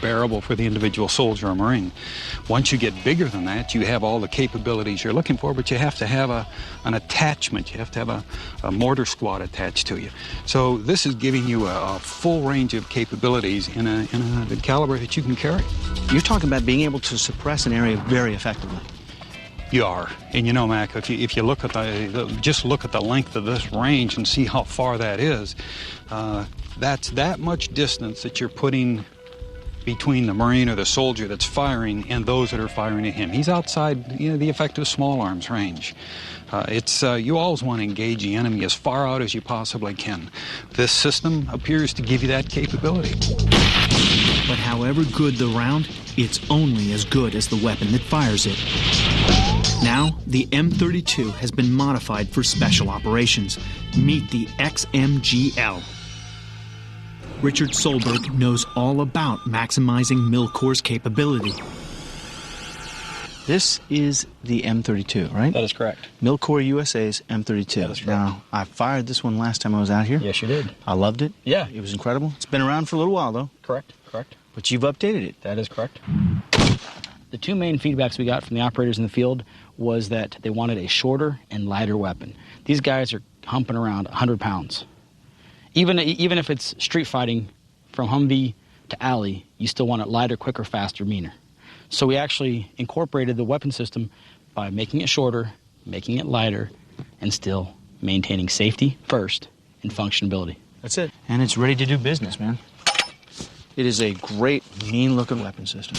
bearable for the individual soldier or Marine. Once you get bigger than that, you have all the capabilities you're looking for, but you have to have an attachment. You have to have a mortar squad attached to you. So this is giving you a full range of capabilities in a caliber that you can carry. You're talking about being able to suppress an area very effectively. You are. And you know, Mac, if you look at just look at the length of this range and see how far that is, that's that much distance that you're putting between the Marine or the soldier that's firing and those that are firing at him. He's outside, the effective small arms range. You always want to engage the enemy as far out as you possibly can. This system appears to give you that capability. But however good the round, it's only as good as the weapon that fires it. Now, the M32 has been modified for special operations. Meet the XMGL. Richard Solberg knows all about maximizing Milcor's capability. This is the M32, right? That is correct. Milcor USA's M32. That is correct. Now, I fired this one last time I was out here. Yes, you did. I loved it. Yeah. It was incredible. It's been around for a little while, though. Correct. But you've updated it. That is correct. The two main feedbacks we got from the operators in the field was that they wanted a shorter and lighter weapon. These guys are humping around 100 pounds. Even if it's street fighting from Humvee to alley, you still want it lighter, quicker, faster, meaner. So we actually incorporated the weapon system by making it shorter, making it lighter, and still maintaining safety first and functionability. That's it. And it's ready to do business, man. It is a great, mean-looking weapon system.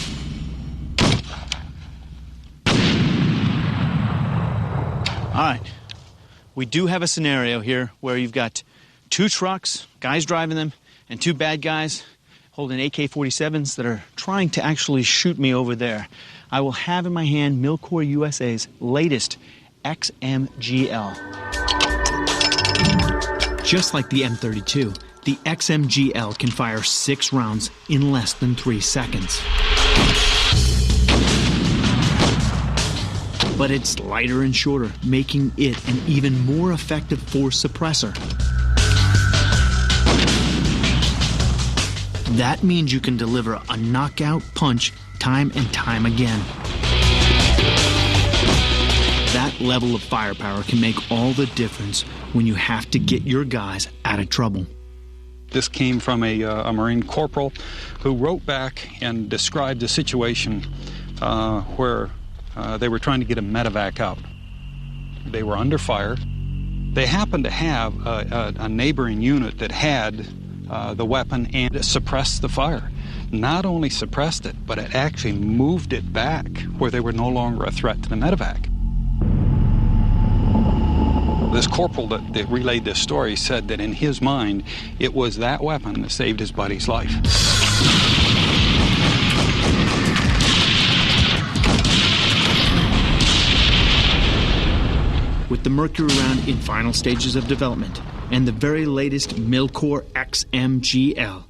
All right. We do have a scenario here where you've got two trucks, guys driving them, and two bad guys holding AK-47s that are trying to actually shoot me over there. I will have in my hand Milcor USA's latest XMGL. Just like the M32, the XMGL can fire 6 rounds in less than 3 seconds. But it's lighter and shorter, making it an even more effective force suppressor. That means you can deliver a knockout punch time and time again. That level of firepower can make all the difference when you have to get your guys out of trouble. This came from a Marine corporal who wrote back and described a situation where they were trying to get a medevac out. They were under fire. They happened to have a neighboring unit that had the weapon and suppressed the fire. Not only suppressed it, but it actually moved it back where they were no longer a threat to the medevac. This corporal that relayed this story said that in his mind, it was that weapon that saved his buddy's life. With the Mercury round in final stages of development and the very latest Milcor XMGL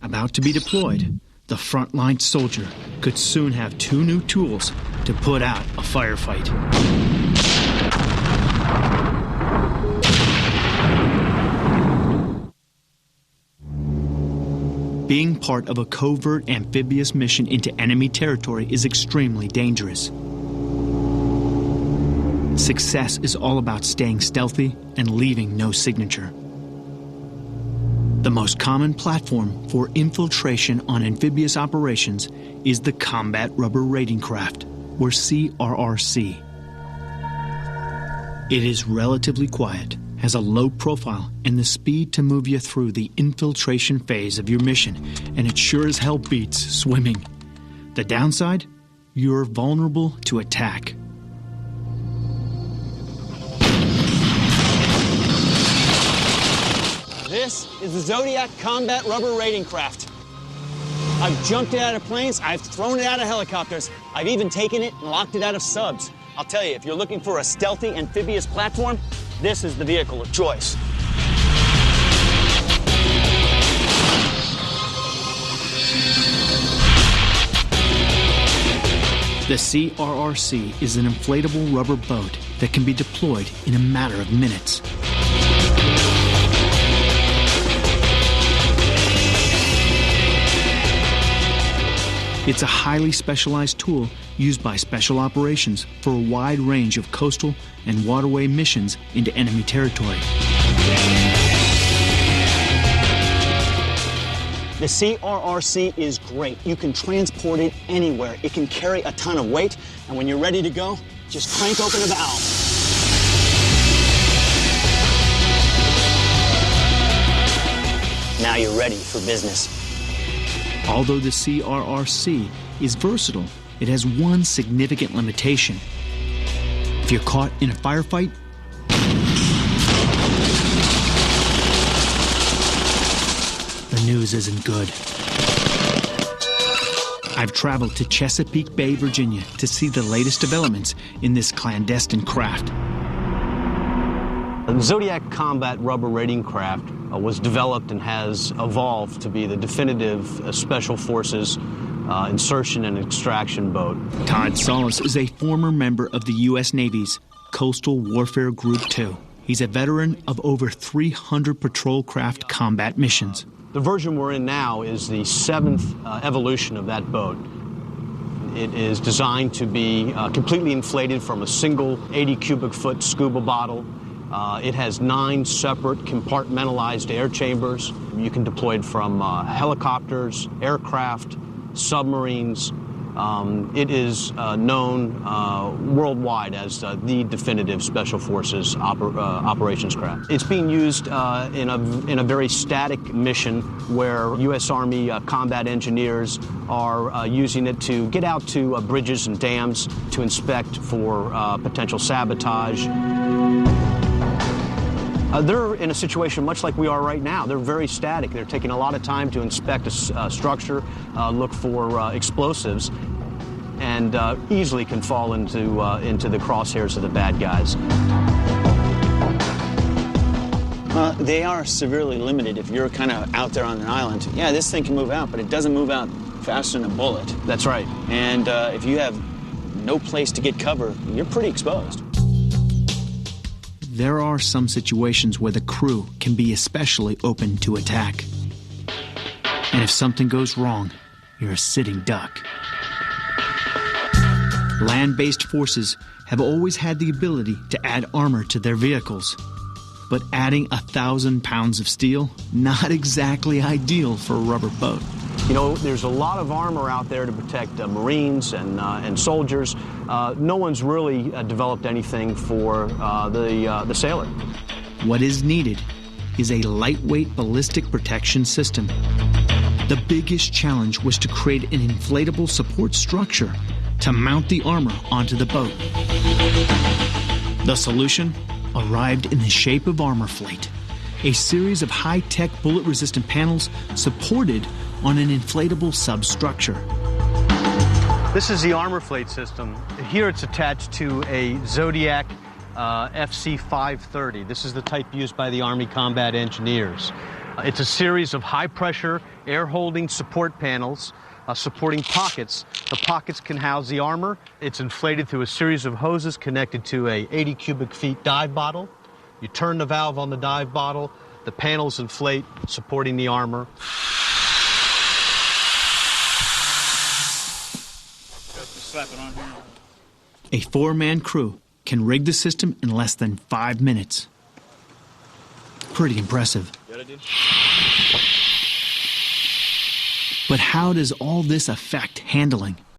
about to be deployed, the frontline soldier could soon have 2 new tools to put out a firefight. Being part of a covert amphibious mission into enemy territory is extremely dangerous. Success is all about staying stealthy and leaving no signature. The most common platform for infiltration on amphibious operations is the Combat Rubber Raiding Craft, or CRRC. It is relatively quiet, has a low profile, and the speed to move you through the infiltration phase of your mission, and it sure as hell beats swimming. The downside? You're vulnerable to attack. This is the Zodiac Combat Rubber Raiding Craft. I've jumped it out of planes, I've thrown it out of helicopters, I've even taken it and locked it out of subs. I'll tell you, if you're looking for a stealthy amphibious platform, this is the vehicle of choice. The CRRC is an inflatable rubber boat that can be deployed in a matter of minutes. It's a highly specialized tool used by special operations for a wide range of coastal and waterway missions into enemy territory. The CRRC is great. You can transport it anywhere. It can carry a ton of weight, and when you're ready to go, just crank open a valve. Now you're ready for business. Although the CRRC is versatile, it has one significant limitation. If you're caught in a firefight, the news isn't good. I've traveled to Chesapeake Bay, Virginia to see the latest developments in this clandestine craft. The Zodiac combat rubber raiding craft was developed and has evolved to be the definitive Special Forces insertion and extraction boat. Todd Solis is a former member of the U.S. Navy's Coastal Warfare Group 2. He's a veteran of over 300 patrol craft combat missions. The version we're in now is the 7th evolution of that boat. It is designed to be completely inflated from a single 80 cubic foot scuba bottle. It has 9 separate compartmentalized air chambers. You can deploy it from helicopters, aircraft, submarines. It is known worldwide as the definitive Special Forces operations craft. It's being used in a very static mission where U.S. Army combat engineers are using it to get out to bridges and dams to inspect for potential sabotage. They're in a situation much like we are right now. They're very static. They're taking a lot of time to inspect a structure, look for explosives, and easily can fall into the crosshairs of the bad guys. They are severely limited if you're kind of out there on an island. Yeah, this thing can move out, but it doesn't move out faster than a bullet. That's right. And if you have no place to get cover, you're pretty exposed. There are some situations where the crew can be especially open to attack. And if something goes wrong, you're a sitting duck. Land-based forces have always had the ability to add armor to their vehicles. But adding 1,000 pounds of steel, not exactly ideal for a rubber boat. You know, there's a lot of armor out there to protect Marines and soldiers. No one's really developed anything for the sailor. What is needed is a lightweight ballistic protection system. The biggest challenge was to create an inflatable support structure to mount the armor onto the boat. The solution arrived in the shape of ArmorFlate, a series of high-tech bullet-resistant panels supported on an inflatable substructure. This is the ArmorFlate system. Here it's attached to a Zodiac FC-530. This is the type used by the Army Combat Engineers. It's a series of high-pressure, air-holding support panels supporting pockets. The pockets can house the armor. It's inflated through a series of hoses connected to a 80 cubic feet dive bottle. You turn the valve on the dive bottle, the panels inflate, supporting the armor. A 4-man crew can rig the system in less than 5 minutes. Pretty impressive. But how does all this affect handling?